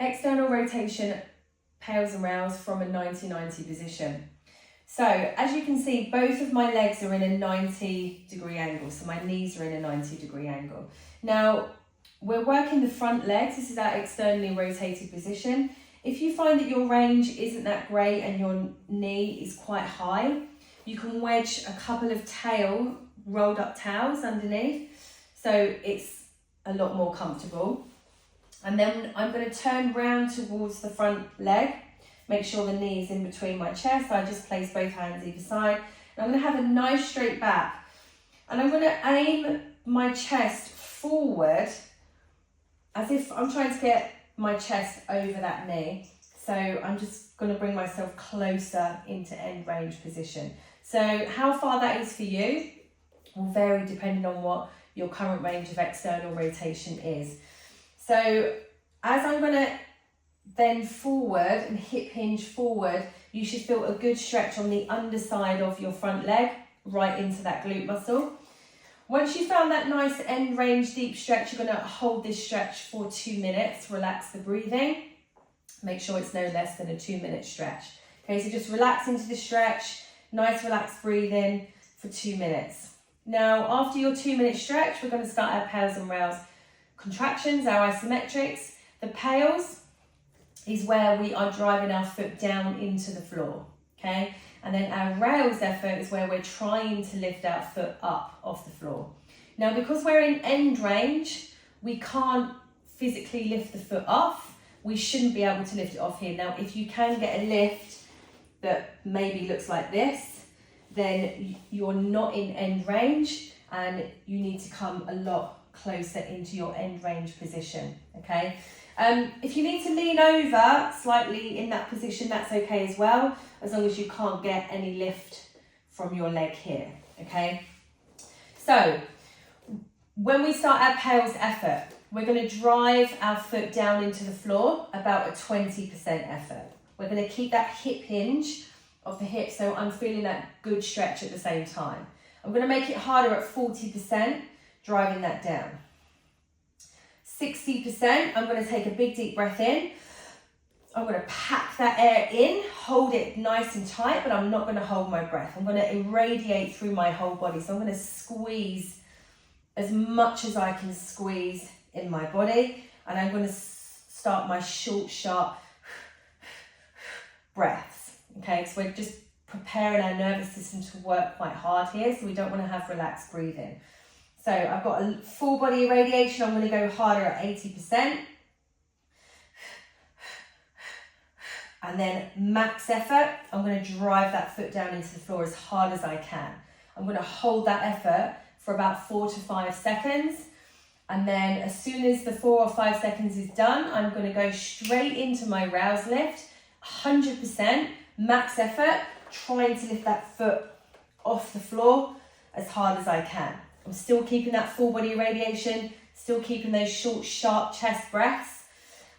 external rotation, Pails and Rails from a 90-90 position. So as you can see, both of my legs are in a 90-degree angle. So my knees are in a 90-degree angle. Now, we're working the front legs. This is our externally rotated position. If you find that your range isn't that great and your knee is quite high, you can wedge a couple of rolled up towels underneath. So it's a lot more comfortable. And then I'm going to turn round towards the front leg. Make sure the knee is in between my chest. I just place both hands either side. And I'm going to have a nice straight back. And I'm going to aim my chest forward as if I'm trying to get my chest over that knee. So I'm just going to bring myself closer into end range position. So how far that is for you will vary depending on what your current range of external rotation is. So as I'm going to bend forward and hip hinge forward, you should feel a good stretch on the underside of your front leg, right into that glute muscle. Once you found that nice end range deep stretch, you're going to hold this stretch for 2 minutes. Relax the breathing. Make sure it's no less than a 2-minute stretch. Okay, so just relax into the stretch, nice relaxed breathing for 2 minutes. Now, after your 2-minute stretch, we're going to start our Pails and Rails contractions, our isometrics. The Pails is where we are driving our foot down into the floor, okay? And then our Rails effort is where we're trying to lift our foot up off the floor. Now, because we're in end range, we can't physically lift the foot off. We shouldn't be able to lift it off here. Now, if you can get a lift that maybe looks like this, then you're not in end range and you need to come a lot closer into your end range position, okay? If you need to lean over slightly in that position, that's okay as well, as long as you can't get any lift from your leg here, okay? So, when we start our Pails effort, we're going to drive our foot down into the floor, about a 20% effort. We're going to keep that hip hinge of the hip, so I'm feeling that good stretch at the same time. I'm going to make it harder at 40%, driving that down. 60%, I'm going to take a big deep breath in. I'm going to pack that air in, hold it nice and tight, but I'm not going to hold my breath. I'm going to irradiate through my whole body. So I'm going to squeeze as much as I can squeeze in my body. And I'm going to start my short, sharp breaths. Okay, so we're just preparing our nervous system to work quite hard here. So we don't want to have relaxed breathing. So I've got a full body irradiation. I'm going to go harder at 80%. And then max effort, I'm going to drive that foot down into the floor as hard as I can. I'm going to hold that effort for about 4 to 5 seconds. And then as soon as the 4 or 5 seconds is done, I'm going to go straight into my Rails lift, 100%, max effort, trying to lift that foot off the floor as hard as I can. I'm still keeping that full body irradiation, still keeping those short, sharp chest breaths.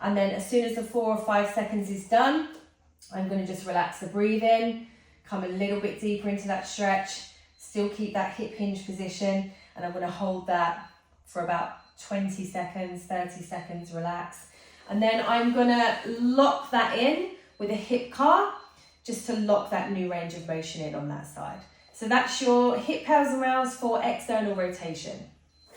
And then as soon as the 4 or 5 seconds is done, I'm going to just relax the breathing, come a little bit deeper into that stretch, still keep that hip hinge position, and I'm going to hold that for about 20 seconds, 30 seconds, relax. And then I'm going to lock that in with a hip car, just to lock that new range of motion in on that side. So that's your hip Pails and Rails for external rotation.